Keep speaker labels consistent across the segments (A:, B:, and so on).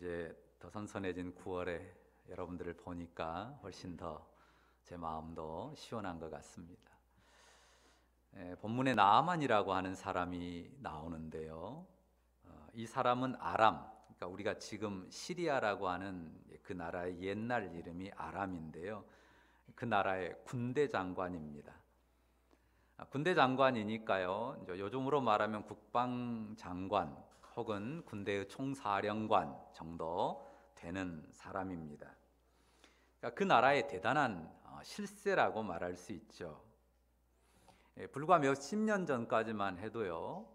A: 이제 더 선선해진 9월에 여러분들을 보니까 훨씬 더 제 마음도 시원한 것 같습니다. 본문에 나아만이라고 하는 사람이 나오는데요. 이 사람은 아람, 그러니까 우리가 지금 시리아라고 하는 그 나라의 옛날 이름이 아람인데요. 그 나라의 군대 장관입니다. 군대 장관이니까요, 이제 요즘으로 말하면 국방장관 혹은 군대의 총사령관 정도 되는 사람입니다. 그러니까 그 나라의 대단한 실세라고 말할 수 있죠. 불과 몇십 년 전까지만 해도요,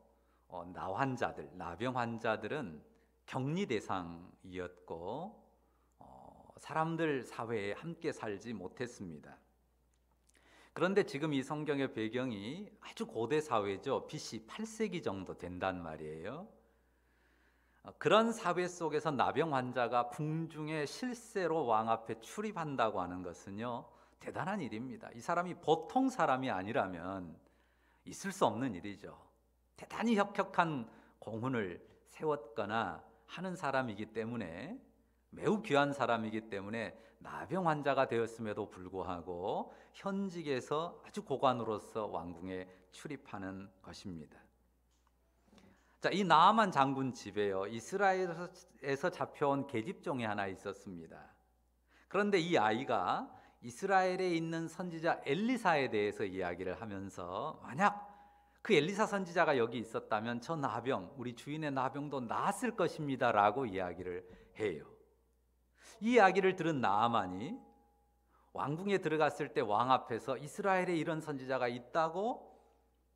A: 나환자들, 나병 환자들은 격리 대상이었고 사람들 사회에 함께 살지 못했습니다. 그런데 지금 이 성경의 배경이 아주 고대 사회죠. BC 8세기 정도 된단 말이에요. 그런 사회 속에서 나병 환자가 궁중의 실세로 왕 앞에 출입한다고 하는 것은요, 대단한 일입니다. 이 사람이 보통 사람이 아니라면 있을 수 없는 일이죠. 대단히 혁혁한 공훈을 세웠거나 하는 사람이기 때문에, 매우 귀한 사람이기 때문에 나병 환자가 되었음에도 불구하고 현직에서 아주 고관으로서 왕궁에 출입하는 것입니다. 자, 이 나아만 장군 집에요, 이스라엘에서 잡혀온 계집종이 하나 있었습니다. 그런데 이 아이가 이스라엘에 있는 선지자 엘리사에 대해서 이야기를 하면서, 만약 그 엘리사 선지자가 여기 있었다면 저 나병, 우리 주인의 나병도 나았을 것입니다 라고 이야기를 해요. 이 이야기를 들은 나아만이 왕궁에 들어갔을 때 왕 앞에서 이스라엘에 이런 선지자가 있다고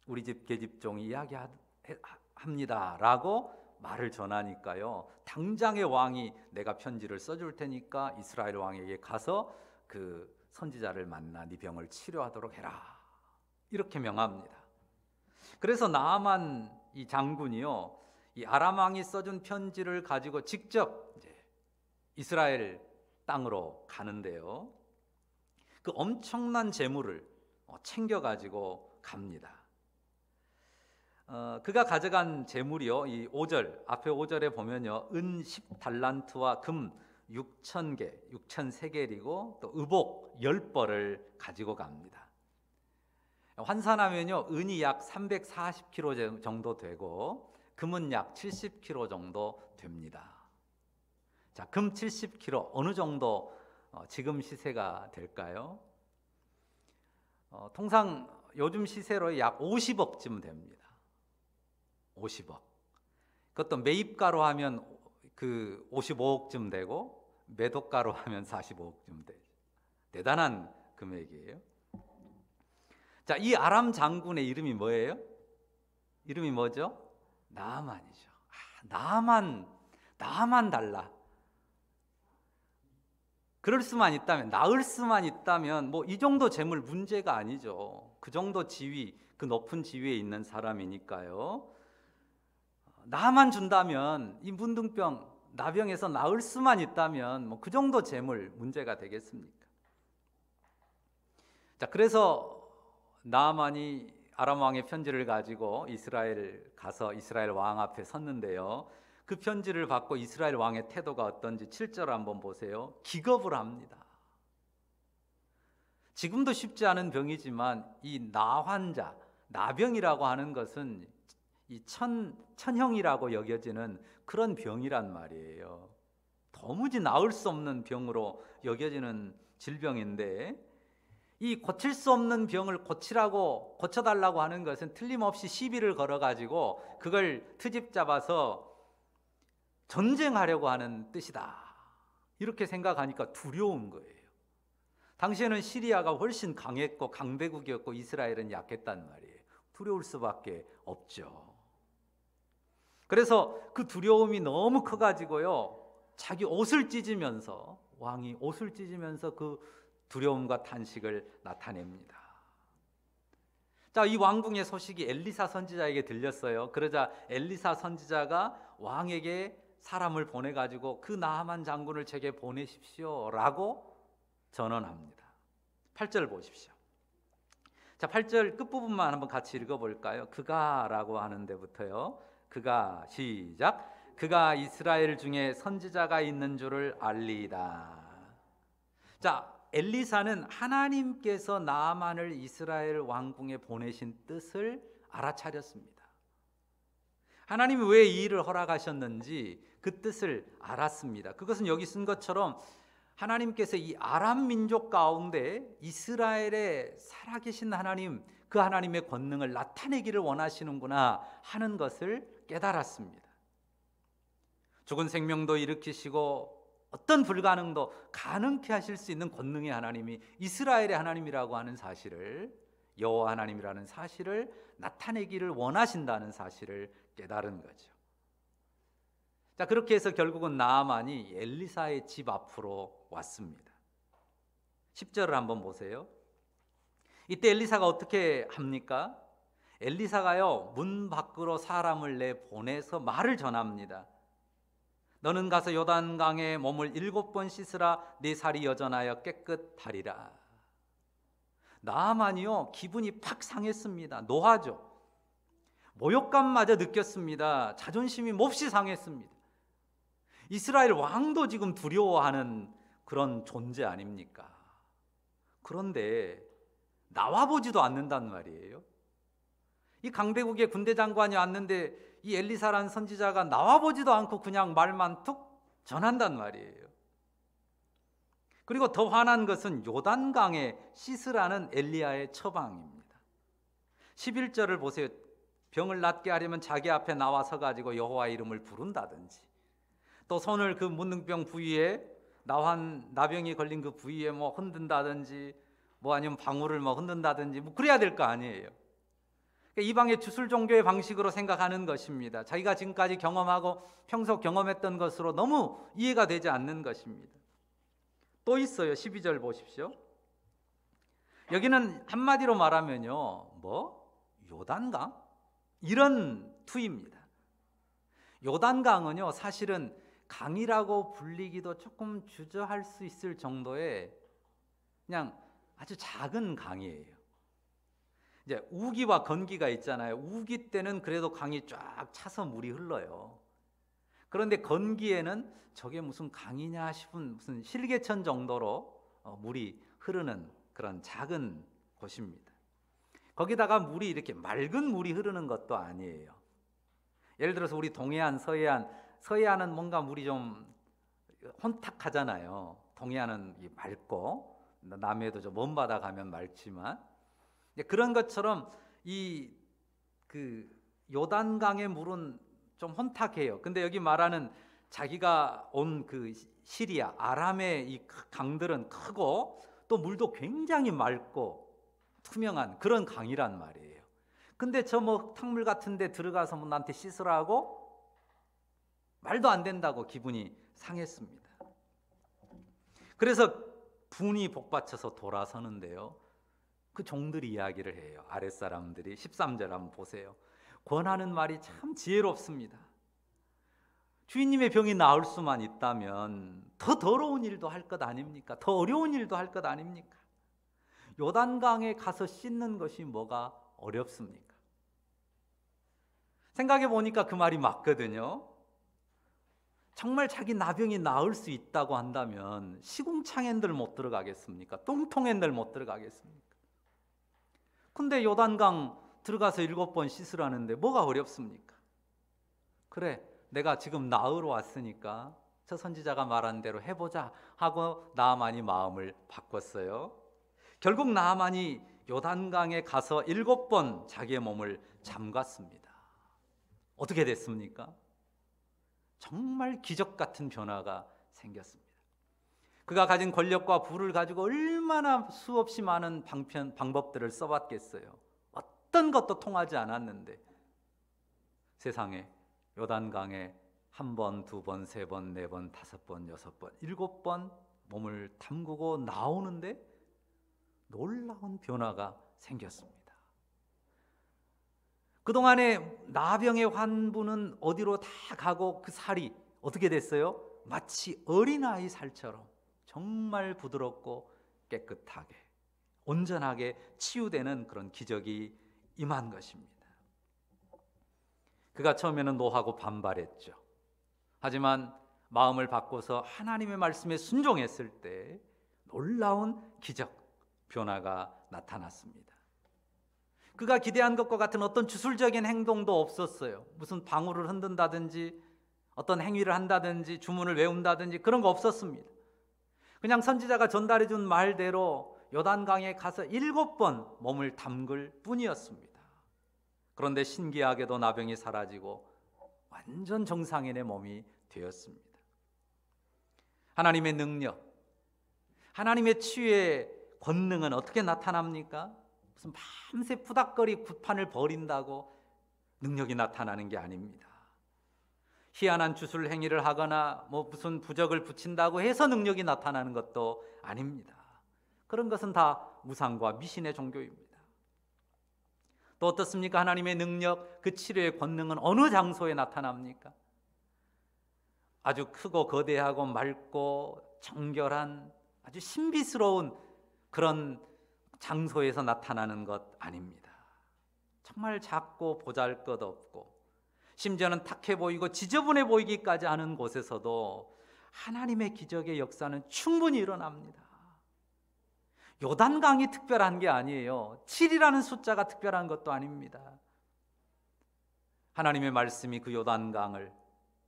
A: 우리 집 계집종이 이야기합니다 라고 말을 전하니까요, 당장의 왕이 내가 편지를 써줄 테니까 이스라엘 왕에게 가서 그 선지자를 만나 네 병을 치료하도록 해라, 이렇게 명합니다. 그래서 나아만 이 장군이요, 이 아람 왕이 써준 편지를 가지고 직접 이제 이스라엘 땅으로 가는데요, 그 엄청난 재물을 챙겨가지고 갑니다. 그가 가져간 재물이요, 이 5절, 앞에 5절에 보면요, 은 10달란트와 금 6,000개, 6,000세겔이고 또 의복 10벌을 가지고 갑니다. 환산하면요, 은이 약 340kg 정도 되고 금은 약 70kg 정도 됩니다. 자, 금 70kg 어느 정도 지금 시세가 될까요? 통상 요즘 시세로 약 50억쯤 됩니다. 50억. 그것도 매입가로 하면 그 55억쯤 되고 매도가로 하면 45억쯤 되죠. 대단한 금액이에요. 자, 이 아람 장군의 이름이 뭐예요? 이름이 뭐죠? 나아만이죠. 나아만 달라. 그럴 수만 있다면, 나을 수만 있다면 뭐 이 정도 재물 문제가 아니죠. 그 정도 지위, 그 높은 지위에 있는 사람이니까요. 나만 준다면, 이 문둥병, 나병에서 나을 수만 있다면 뭐 그 정도 재물 문제가 되겠습니까? 자, 그래서 나아만이 아람 왕의 편지를 가지고 이스라엘 가서 이스라엘 왕 앞에 섰는데요, 그 편지를 받고 이스라엘 왕의 태도가 어떤지 7절 한번 보세요. 기겁을 합니다. 지금도 쉽지 않은 병이지만 이 나환자, 나병이라고 하는 것은 이 천형이라고 여겨지는 그런 병이란 말이에요. 도무지 나을 수 없는 병으로 여겨지는 질병인데, 이 고칠 수 없는 병을 고쳐달라고 하는 것은 틀림없이 시비를 걸어가지고 그걸 트집 잡아서 전쟁하려고 하는 뜻이다, 이렇게 생각하니까 두려운 거예요. 당시에는 시리아가 훨씬 강했고 강대국이었고 이스라엘은 약했단 말이에요. 두려울 수밖에 없죠. 그래서 그 두려움이 너무 커가지고요, 자기 옷을 찢으면서, 왕이 옷을 찢으면서 그 두려움과 탄식을 나타냅니다. 자, 이 왕궁의 소식이 엘리사 선지자에게 들렸어요. 그러자 엘리사 선지자가 왕에게 사람을 보내가지고 그 나아만 장군을 제게 보내십시오 라고 전언합니다. 8절 보십시오. 자, 8절 끝부분만 한번 같이 읽어볼까요? 그가 라고 하는 데부터요. 그가, 시작. 그가 이스라엘 중에 선지자가 있는 줄을 알리이다. 자, 엘리사는 하나님께서 나아만을 이스라엘 왕궁에 보내신 뜻을 알아차렸습니다. 하나님이 왜 이 일을 허락하셨는지 그 뜻을 알았습니다. 그것은 여기 쓴 것처럼 하나님께서 이 아람 민족 가운데 이스라엘에 살아계신 하나님, 그 하나님의 권능을 나타내기를 원하시는구나 하는 것을 깨달았습니다. 죽은 생명도 일으키시고 어떤 불가능도 가능케 하실 수 있는 권능의 하나님이 이스라엘의 하나님이라고 하는 사실을, 여호와 하나님이라는 사실을 나타내기를 원하신다는 사실을 깨달은 거죠. 자, 그렇게 해서 결국은 나아만이 엘리사의 집 앞으로 왔습니다. 10절을 한번 보세요. 이때 엘리사가 어떻게 합니까? 엘리사가요, 문 밖으로 사람을 내보내서 말을 전합니다. 너는 가서 요단강에 몸을 7번 씻으라. 네 살이 여전하여 깨끗하리라. 나아만이요, 기분이 팍 상했습니다. 노하죠. 모욕감마저 느꼈습니다. 자존심이 몹시 상했습니다. 이스라엘 왕도 지금 두려워하는 그런 존재 아닙니까? 그런데 나와보지도 않는단 말이에요. 이 강대국의 군대 장관이 왔는데 이 엘리사라는 선지자가 나와보지도 않고 그냥 말만 툭 전한단 말이에요. 그리고 더 화난 것은 요단강에 씻으라는 엘리야의 처방입니다. 11절을 보세요. 병을 낫게 하려면 자기 앞에 나와서 가지고 여호와의 이름을 부른다든지, 또 손을 그 문둥병 부위에, 나병이 걸린 그 부위에 뭐 흔든다든지, 뭐 아니면 방울을 뭐 흔든다든지, 뭐 그래야 될 거 아니에요. 이방의 주술 종교의 방식으로 생각하는 것입니다. 자기가 지금까지 경험하고 평소 경험했던 것으로 너무 이해가 되지 않는 것입니다. 또 있어요. 12절 보십시오. 여기는 한마디로 말하면요, 뭐 요단강? 이런 투입니다. 요단강은요, 사실은 강이라고 불리기도 조금 주저할 수 있을 정도의 그냥 아주 작은 강이에요. 이제 우기와 건기가 있잖아요. 우기 때는 그래도 강이 쫙 차서 물이 흘러요. 그런데 건기에는 저게 무슨 강이냐 싶은 무슨 실개천 정도로 물이 흐르는 그런 작은 곳입니다. 거기다가 물이 이렇게 맑은 물이 흐르는 것도 아니에요. 예를 들어서 우리 동해안, 서해안은 뭔가 물이 좀 혼탁하잖아요. 동해안은 맑고 남해도 좀 먼 바다 가면 맑지만, 그런 것처럼 그 요단강의 물은 좀 혼탁해요. 근데 여기 말하는 자기가 온 그 시리아, 아람의 이 강들은 크고 또 물도 굉장히 맑고 투명한 그런 강이란 말이에요. 근데 저 뭐 흙탕물 같은 데 들어가서 뭐 나한테 씻으라고? 말도 안 된다고 기분이 상했습니다. 그래서 분이 복받쳐서 돌아서는데요, 그 종들이 이야기를 해요. 아랫사람들이. 13절 한번 보세요. 권하는 말이 참 지혜롭습니다. 주인님의 병이 나을 수만 있다면 더 더러운 일도 할 것 아닙니까? 더 어려운 일도 할 것 아닙니까? 요단강에 가서 씻는 것이 뭐가 어렵습니까? 생각해 보니까 그 말이 맞거든요. 정말 자기 나병이 나을 수 있다고 한다면 시궁창엔들 못 들어가겠습니까? 똥통엔들 못 들어가겠습니까? 근데 요단강 들어가서 7번 씻으라는데 뭐가 어렵습니까? 그래, 내가 지금 나으러 왔으니까 저 선지자가 말한 대로 해보자 하고 나아만이 마음을 바꿨어요. 결국 나아만이 요단강에 가서 7번 자기의 몸을 잠갔습니다. 어떻게 됐습니까? 정말 기적 같은 변화가 생겼습니다. 그가 가진 권력과 부를 가지고 얼마나 수없이 많은 방법들을 써봤겠어요. 어떤 것도 통하지 않았는데 세상에 요단강에 1번, 2번, 3번, 4번, 5번, 6번, 7번 몸을 담그고 나오는데 놀라운 변화가 생겼습니다. 그동안에 나병의 환부는 어디로 다 가고 그 살이 어떻게 됐어요? 마치 어린아이 살처럼 정말 부드럽고 깨끗하게 온전하게 치유되는 그런 기적이 임한 것입니다. 그가 처음에는 노하고 반발했죠. 하지만 마음을 바꿔서 하나님의 말씀에 순종했을 때 놀라운 기적, 변화가 나타났습니다. 그가 기대한 것과 같은 어떤 주술적인 행동도 없었어요. 무슨 방울을 흔든다든지 어떤 행위를 한다든지 주문을 외운다든지 그런 거 없었습니다. 그냥 선지자가 전달해 준 말대로 요단강에 가서 7번 몸을 담글 뿐이었습니다. 그런데 신기하게도 나병이 사라지고 완전 정상인의 몸이 되었습니다. 하나님의 능력, 하나님의 치유의 권능은 어떻게 나타납니까? 무슨 밤새 푸닥거리 굿판을 벌인다고 능력이 나타나는 게 아닙니다. 희한한 주술 행위를 하거나 무슨 부적을 붙인다고 해서 능력이 나타나는 것도 아닙니다. 그런 것은 다 무상과 미신의 종교입니다. 또 어떻습니까? 하나님의 능력, 그 치료의 권능은 어느 장소에 나타납니까? 아주 크고 거대하고 맑고 정결한 아주 신비스러운 그런 장소에서 나타나는 것 아닙니다. 정말 작고 보잘것없고 심지어는 탁해 보이고 지저분해 보이기까지 하는 곳에서도 하나님의 기적의 역사는 충분히 일어납니다. 요단강이 특별한 게 아니에요. 7이라는 숫자가 특별한 것도 아닙니다. 하나님의 말씀이 그 요단강을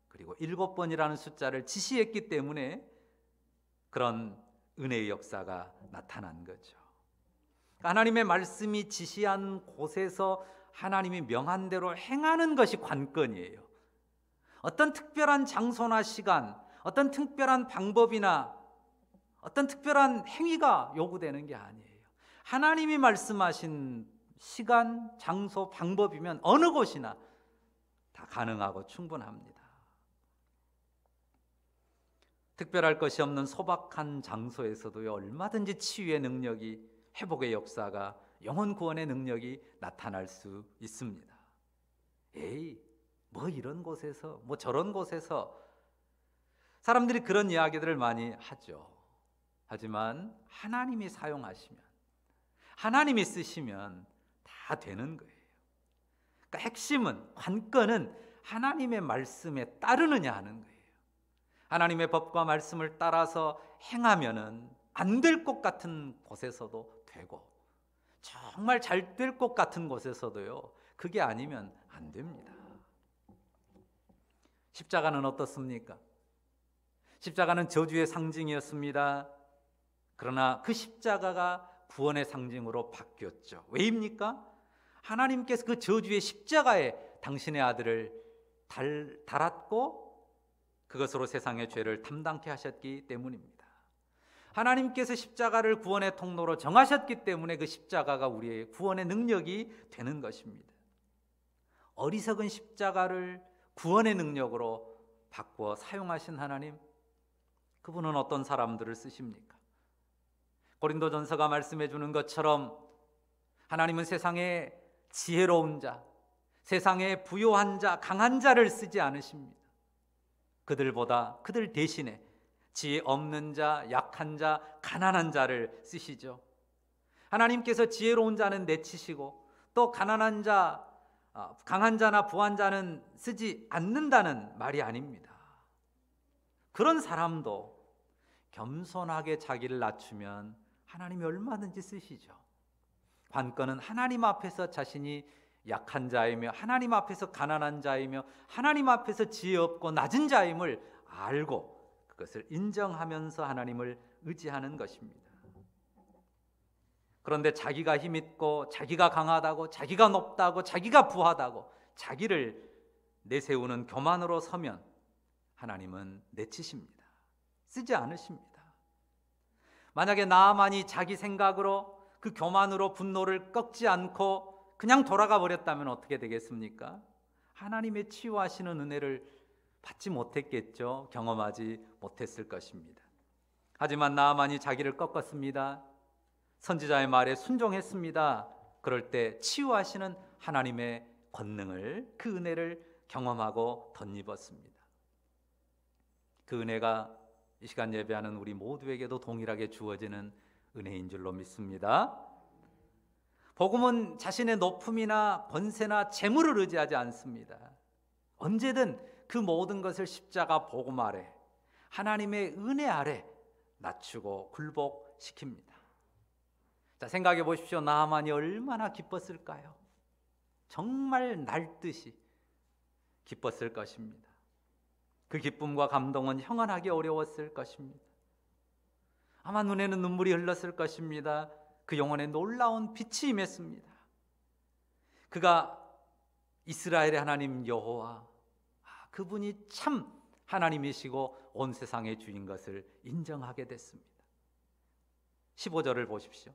A: 그리고 7번이라는 숫자를 지시했기 때문에 그런 은혜의 역사가 나타난 거죠. 하나님의 말씀이 지시한 곳에서 하나님이 명한 대로 행하는 것이 관건이에요. 어떤 특별한 장소나 시간, 어떤 특별한 방법이나 어떤 특별한 행위가 요구되는 게 아니에요. 하나님이 말씀하신 시간, 장소, 방법이면 어느 곳이나 다 가능하고 충분합니다. 특별할 것이 없는 소박한 장소에서도요, 얼마든지 치유의 능력이, 회복의 역사가, 영혼 구원의 능력이 나타날 수 있습니다. 뭐 이런 곳에서, 뭐 저런 곳에서 사람들이 그런 이야기들을 많이 하죠. 하지만 하나님이 사용하시면, 하나님이 쓰시면 다 되는 거예요. 그러니까 핵심은, 관건은 하나님의 말씀에 따르느냐 하는 거예요. 하나님의 법과 말씀을 따라서 행하면은 안 될 것 같은 곳에서도 되고, 정말 잘 될 것 같은 곳에서도요, 그게 아니면 안 됩니다. 십자가는 어떻습니까? 십자가는 저주의 상징이었습니다. 그러나 그 십자가가 구원의 상징으로 바뀌었죠. 왜입니까? 하나님께서 그 저주의 십자가에 당신의 아들을 달았고 그것으로 세상의 죄를 담당케 하셨기 때문입니다. 하나님께서 십자가를 구원의 통로로 정하셨기 때문에 그 십자가가 우리의 구원의 능력이 되는 것입니다. 어리석은 십자가를 구원의 능력으로 바꾸어 사용하신 하나님, 그분은 어떤 사람들을 쓰십니까? 고린도전서가 말씀해 주는 것처럼 하나님은 세상에 지혜로운 자, 세상에 부요한 자, 강한 자를 쓰지 않으십니다. 그들 대신에 지혜 없는 자, 약한 자, 가난한 자를 쓰시죠. 하나님께서 지혜로운 자는 내치시고 또 가난한 자, 강한 자나 부한 자는 쓰지 않는다는 말이 아닙니다. 그런 사람도 겸손하게 자기를 낮추면 하나님이 얼마든지 쓰시죠. 관건은 하나님 앞에서 자신이 약한 자이며 하나님 앞에서 가난한 자이며 하나님 앞에서 지혜 없고 낮은 자임을 알고 그것을 인정하면서 하나님을 의지하는 것입니다. 그런데 자기가 힘있고 자기가 강하다고 자기가 높다고 자기가 부하다고 자기를 내세우는 교만으로 서면 하나님은 내치십니다. 쓰지 않으십니다. 만약에 나아만이 자기 생각으로 그 교만으로 분노를 꺾지 않고 그냥 돌아가 버렸다면 어떻게 되겠습니까? 하나님의 치유하시는 은혜를 받지 못했겠죠. 경험하지 못했을 것입니다. 하지만 나아만이 자기를 꺾었습니다. 선지자의 말에 순종했습니다. 그럴 때 치유하시는 하나님의 권능을, 그 은혜를 경험하고 덧입었습니다. 그 은혜가 이 시간 예배하는 우리 모두에게도 동일하게 주어지는 은혜인 줄로 믿습니다. 복음은 자신의 높음이나 권세나 재물을 의지하지 않습니다. 언제든 그 모든 것을 십자가 복음 아래, 하나님의 은혜 아래 낮추고 굴복시킵니다. 자, 생각해 보십시오. 나아만이 얼마나 기뻤을까요? 정말 날듯이 기뻤을 것입니다. 그 기쁨과 감동은 형언하기 어려웠을 것입니다. 아마 눈에는 눈물이 흘렀을 것입니다. 그 영혼에 놀라운 빛이 임했습니다. 그가 이스라엘의 하나님 여호와, 그분이 참 하나님이시고 온 세상의 주인 것을 인정하게 됐습니다. 15절을 보십시오.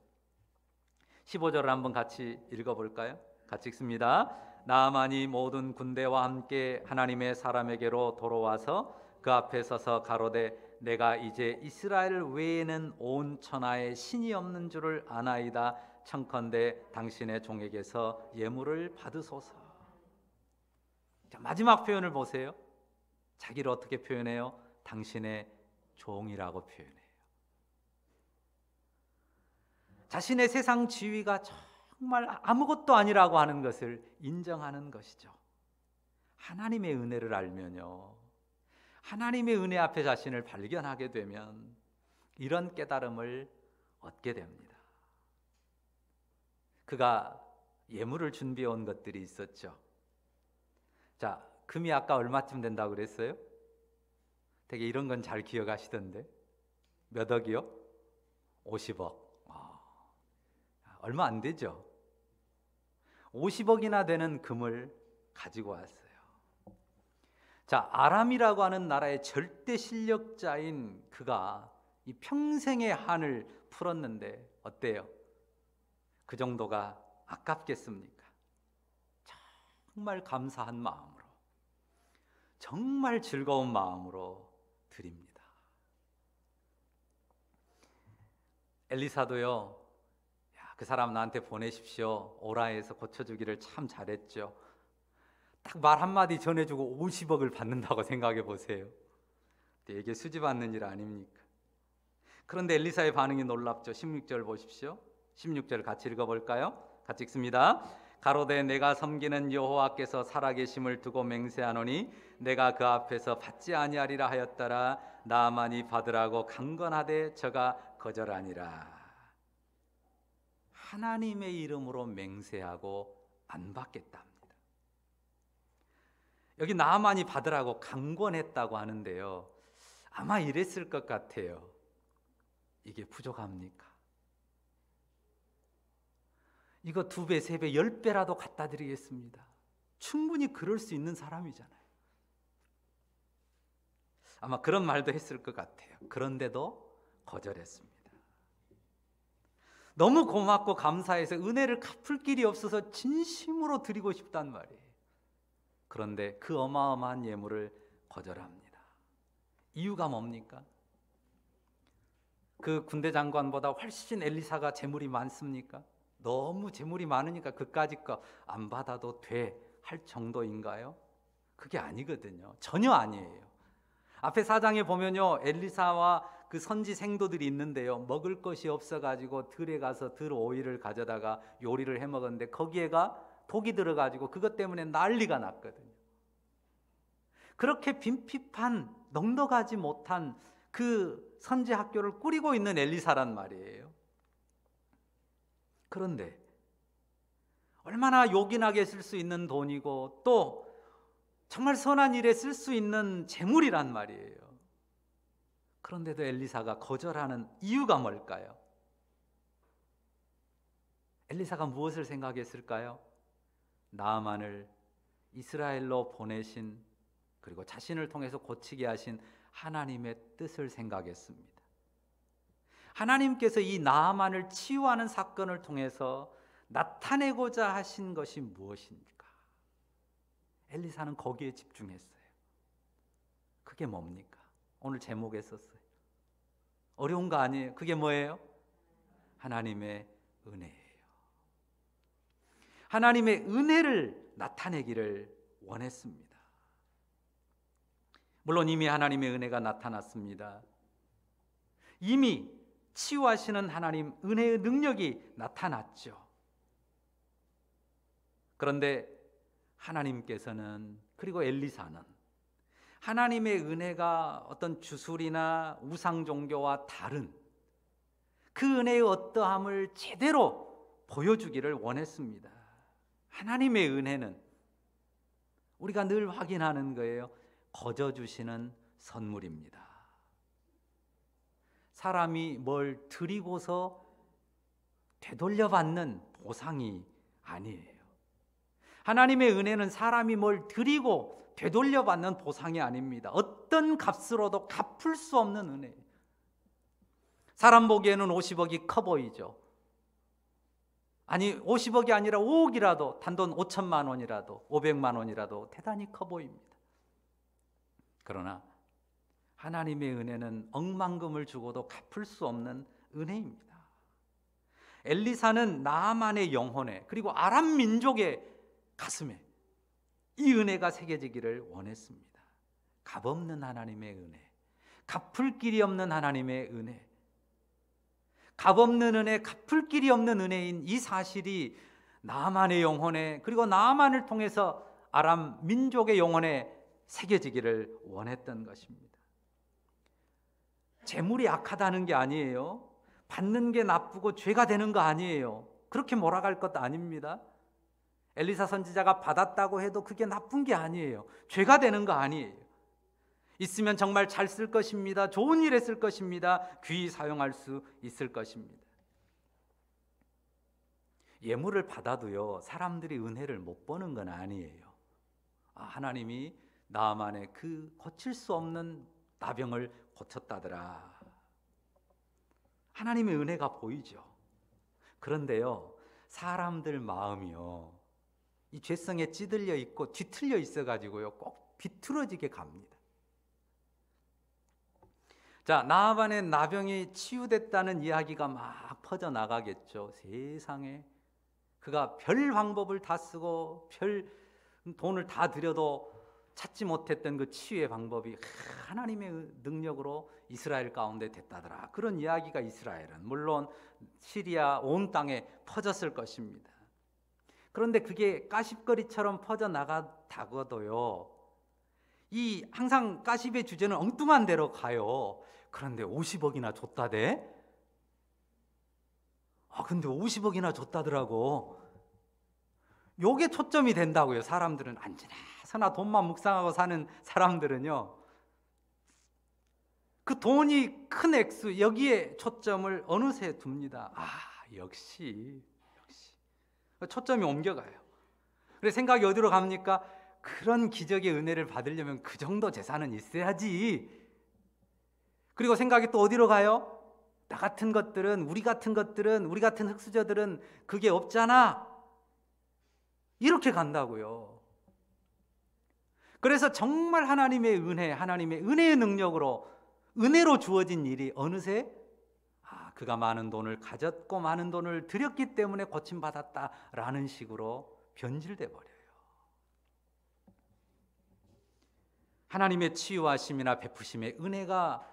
A: 15절을 한번 같이 읽어볼까요? 같이 읽습니다. 나아만이 모든 군대와 함께 하나님의 사람에게로 돌아와서 그 앞에 서서 가로되 내가 이제 이스라엘 외에는 온 천하에 신이 없는 줄을 아나이다. 청컨대 당신의 종에게서 예물을 받으소서. 자, 마지막 표현을 보세요. 자기를 어떻게 표현해요? 당신의 종이라고 표현해요. 자신의 세상 지위가 정말 아무것도 아니라고 하는 것을 인정하는 것이죠. 하나님의 은혜를 알면요, 하나님의 은혜 앞에 자신을 발견하게 되면 이런 깨달음을 얻게 됩니다. 그가 예물을 준비해 온 것들이 있었죠. 자, 금이 아까 얼마쯤 된다고 그랬어요? 되게 이런 건 잘 기억하시던데. 몇 억이요? 50억. 얼마 안 되죠. 50억이나 되는 금을 가지고 왔어요. 자, 아람이라고 하는 나라의 절대 실력자인 그가 이 평생의 한을 풀었는데 어때요? 그 정도가 아깝겠습니까? 정말 감사한 마음으로, 정말 즐거운 마음으로 드립니다. 엘리사도요, 그 사람 나한테 보내십시오, 오라에서 고쳐주기를 참 잘했죠. 딱 말 한마디 전해주고 50억을 받는다고 생각해 보세요. 되게 수지받는 일 아닙니까? 그런데 엘리사의 반응이 놀랍죠. 16절 보십시오. 16절 같이 읽어볼까요? 같이 읽습니다. 가로되 내가 섬기는 여호와께서 살아계심을 두고 맹세하노니 내가 그 앞에서 받지 아니하리라 하였더라. 나아만이 받으라고 강건하되 저가 거절하니라. 하나님의 이름으로 맹세하고 안 받겠다 합니다. 여기 나아만이 받으라고 강권했다고 하는데요, 아마 이랬을 것 같아요. 이게 부족합니까? 이거 2배, 3배, 10배라도 갖다 드리겠습니다. 충분히 그럴 수 있는 사람이잖아요. 아마 그런 말도 했을 것 같아요. 그런데도 거절했습니다. 너무 고맙고 감사해서 은혜를 갚을 길이 없어서 진심으로 드리고 싶단 말이에요. 그런데 그 어마어마한 예물을 거절합니다. 이유가 뭡니까? 그 군대 장관보다 훨씬 엘리사가 재물이 많습니까? 너무 재물이 많으니까 그까짓 거 안 받아도 돼 할 정도인가요? 그게 아니거든요. 전혀 아니에요. 앞에 4장에 보면요, 엘리사와 그 선지 생도들이 있는데요, 먹을 것이 없어가지고 들에 가서 들 오이를 가져다가 요리를 해 먹었는데 거기에가 독이 들어가지고 그것 때문에 난리가 났거든요. 그렇게 빈핍한, 넉넉하지 못한 그 선지 학교를 꾸리고 있는 엘리사란 말이에요. 그런데 얼마나 요긴하게 쓸 수 있는 돈이고 또 정말 선한 일에 쓸 수 있는 재물이란 말이에요. 그런데도 엘리사가 거절하는 이유가 뭘까요? 엘리사가 무엇을 생각했을까요? 나아만을 이스라엘로 보내신, 그리고 자신을 통해서 고치게 하신 하나님의 뜻을 생각했습니다. 하나님께서 이 나아만을 치유하는 사건을 통해서 나타내고자 하신 것이 무엇입니까? 엘리사는 거기에 집중했어요. 그게 뭡니까? 오늘 제목에 썼어요. 어려운 거 아니에요. 그게 뭐예요? 하나님의 은혜예요. 하나님의 은혜를 나타내기를 원했습니다. 물론 이미 하나님의 은혜가 나타났습니다. 이미 치유하시는 하나님 은혜의 능력이 나타났죠. 그런데 하나님께서는, 그리고 엘리사는 하나님의 은혜가 어떤 주술이나 우상 종교와 다른 그 은혜의 어떠함을 제대로 보여주기를 원했습니다. 하나님의 은혜는 우리가 늘 확인하는 거예요. 거저 주시는 선물입니다. 사람이 뭘 드리고서 되돌려받는 보상이 아니에요. 하나님의 은혜는 사람이 뭘 드리고 되돌려받는 보상이 아닙니다. 어떤 값으로도 갚을 수 없는 은혜예요. 사람 보기에는 50억이 커 보이죠. 아니 50억이 아니라 5억이라도, 단돈 5천만 원이라도 500만 원이라도 대단히 커 보입니다. 그러나 하나님의 은혜는 억만금을 주고도 갚을 수 없는 은혜입니다. 엘리사는 나아만의 영혼에, 그리고 아람 민족의 가슴에 이 은혜가 새겨지기를 원했습니다. 값없는 하나님의 은혜, 갚을 길이 없는 하나님의 은혜, 값없는 은혜, 갚을 길이 없는 은혜인 이 사실이 나아만의 영혼에, 그리고 나아만을 통해서 아람 민족의 영혼에 새겨지기를 원했던 것입니다. 재물이 악하다는 게 아니에요. 받는 게 나쁘고 죄가 되는 거 아니에요. 그렇게 몰아갈 것도 아닙니다. 엘리사 선지자가 받았다고 해도 그게 나쁜 게 아니에요. 죄가 되는 거 아니에요. 있으면 정말 잘 쓸 것입니다. 좋은 일에 쓸 것입니다. 귀히 사용할 수 있을 것입니다. 예물을 받아도요, 사람들이 은혜를 못 보는 건 아니에요. 하나님이 나만의 그 고칠 수 없는 나병을 고쳤다더라. 하나님의 은혜가 보이죠. 그런데요, 사람들 마음이요, 이 죄성에 찌들려 있고 뒤틀려 있어가지고요, 꼭 비틀어지게 갑니다. 자, 나아만의 나병이 치유됐다는 이야기가 막 퍼져나가겠죠. 세상에 그가 별 방법을 다 쓰고 별 돈을 다 들여도 찾지 못했던 그 치유의 방법이 하나님의 능력으로 이스라엘 가운데 됐다더라. 그런 이야기가 이스라엘은 물론 시리아 온 땅에 퍼졌을 것입니다. 그런데 그게 가십거리처럼 퍼져나가다가도요, 이 항상 가십의 주제는 엉뚱한 데로 가요. 그런데 50억이나 줬다대? 근데 50억이나 줬다더라고. 요게 초점이 된다고요. 사람들은 앉으나 돈만 묵상하고 사는 사람들은요, 그 돈이 큰 액수, 여기에 초점을 어느새 둡니다. 역시 초점이 옮겨가요. 그래서 생각이 어디로 갑니까? 그런 기적의 은혜를 받으려면 그 정도 재산은 있어야지. 그리고 생각이 또 어디로 가요? 나 같은 것들은, 우리 같은 흙수저들은 그게 없잖아. 이렇게 간다고요. 그래서 정말 하나님의 은혜, 하나님의 은혜의 능력으로, 은혜로 주어진 일이 어느새 그가 많은 돈을 가졌고 많은 돈을 들였기 때문에 고침받았다라는 식으로 변질돼 버려요. 하나님의 치유하심이나 베푸심의 은혜가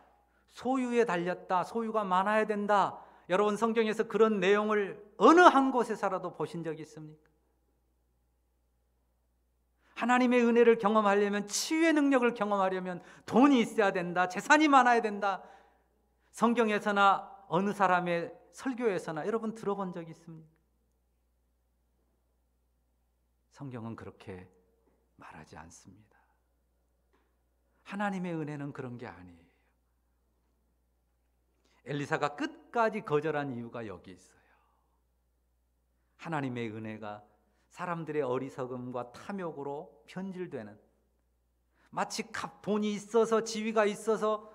A: 소유에 달렸다, 소유가 많아야 된다. 여러분, 성경에서 그런 내용을 어느 한 곳에서라도 보신 적이 있습니까? 하나님의 은혜를 경험하려면, 치유의 능력을 경험하려면 돈이 있어야 된다, 재산이 많아야 된다. 성경에서나 어느 사람의 설교에서나 여러분 들어본 적 있습니까? 성경은 그렇게 말하지 않습니다. 하나님의 은혜는 그런 게 아니에요. 엘리사가 끝까지 거절한 이유가 여기 있어요. 하나님의 은혜가 사람들의 어리석음과 탐욕으로 변질되는, 마치 돈이 있어서, 지위가 있어서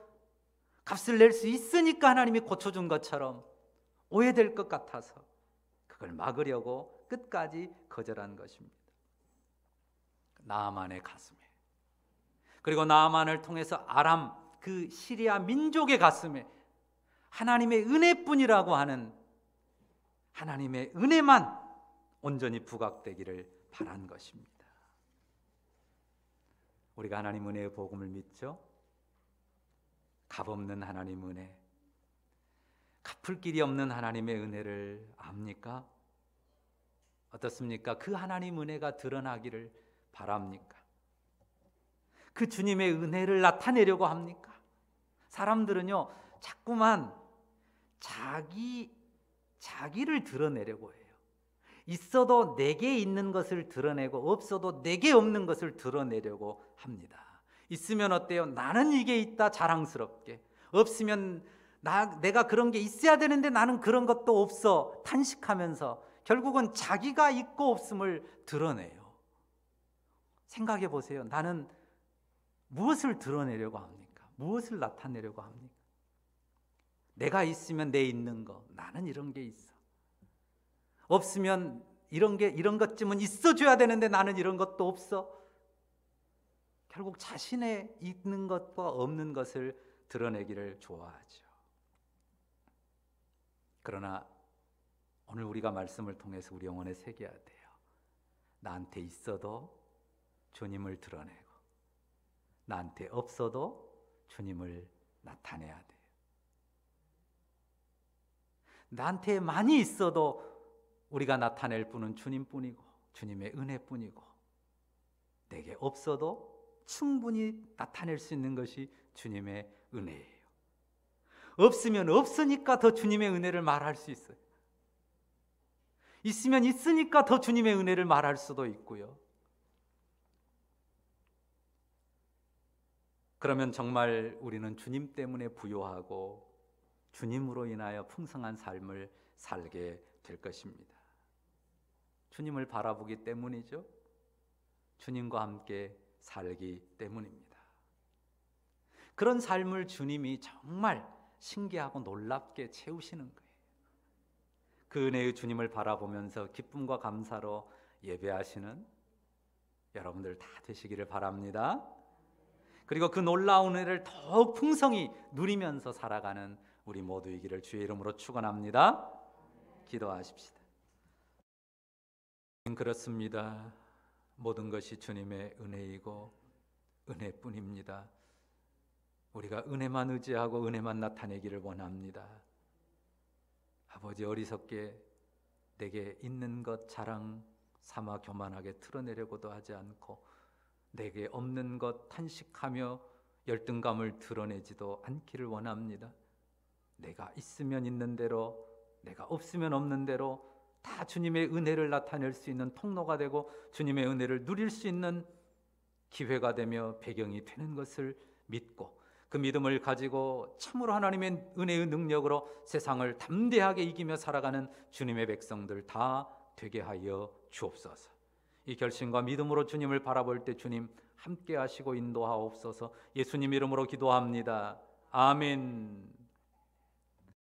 A: 값을 낼 수 있으니까 하나님이 고쳐준 것처럼 오해될 것 같아서 그걸 막으려고 끝까지 거절한 것입니다. 나아만의 가슴에, 그리고 나아만을 통해서 아람, 그 시리아 민족의 가슴에 하나님의 은혜뿐이라고 하는 하나님의 은혜만 온전히 부각되기를 바란 것입니다. 우리가 하나님 은혜의 복음을 믿죠? 값없는 하나님 은혜, 갚을 길이 없는 하나님의 은혜를 압니까? 어떻습니까? 그 하나님 은혜가 드러나기를 바랍니까? 그 주님의 은혜를 나타내려고 합니까? 사람들은요, 자꾸만 자기를 드러내려고 해요. 있어도 내게 있는 것을 드러내고 없어도 내게 없는 것을 드러내려고 합니다. 있으면 어때요? 나는 이게 있다 자랑스럽게. 없으면 내가 그런 게 있어야 되는데 나는 그런 것도 없어 탄식하면서 결국은 자기가 있고 없음을 드러내요. 생각해 보세요. 나는 무엇을 드러내려고 합니까? 무엇을 나타내려고 합니까? 내가 있으면 내 있는 거, 나는 이런 게 있어. 없으면 이런 것쯤은 있어줘야 되는데 나는 이런 것도 없어. 결국 자신의 있는 것과 없는 것을 드러내기를 좋아하죠. 그러나 오늘 우리가 말씀을 통해서 우리 영혼에 새겨야 돼요. 나한테 있어도 주님을 드러내고 나한테 없어도 주님을 나타내야 돼요. 나한테 많이 있어도 우리가 나타낼 분은 주님뿐이고 주님의 은혜뿐이고, 내게 없어도 충분히 나타낼 수 있는 것이 주님의 은혜예요. 없으면 없으니까 더 주님의 은혜를 말할 수 있어요. 있으면 있으니까 더 주님의 은혜를 말할 수도 있고요. 그러면 정말 우리는 주님 때문에 부요하고 주님으로 인하여 풍성한 삶을 살게 될 것입니다. 주님을 바라보기 때문이죠. 주님과 함께 살기 때문입니다. 그런 삶을 주님이 정말 신기하고 놀랍게 채우시는 거예요. 그 은혜의 주님을 바라보면서 기쁨과 감사로 예배하시는 여러분들 다 되시기를 바랍니다. 그리고 그 놀라운 은혜를 더욱 풍성히 누리면서 살아가는 우리 모두이기를 주의 이름으로 축원합니다. 기도하십시다. 그렇습니다. 모든 것이 주님의 은혜이고 은혜뿐입니다. 우리가 은혜만 의지하고 은혜만 나타내기를 원합니다. 아버지, 어리석게 내게 있는 것 자랑 삼아 교만하게 틀어내려고도 하지 않고 내게 없는 것 탄식하며 열등감을 드러내지도 않기를 원합니다. 내가 있으면 있는 대로, 내가 없으면 없는 대로 다 주님의 은혜를 나타낼 수 있는 통로가 되고 주님의 은혜를 누릴 수 있는 기회가 되며 배경이 되는 것을 믿고, 그 믿음을 가지고 참으로 하나님의 은혜의 능력으로 세상을 담대하게 이기며 살아가는 주님의 백성들 다 되게 하여 주옵소서. 이 결심과 믿음으로 주님을 바라볼 때 주님 함께 하시고 인도하옵소서. 예수님 이름으로 기도합니다. 아멘.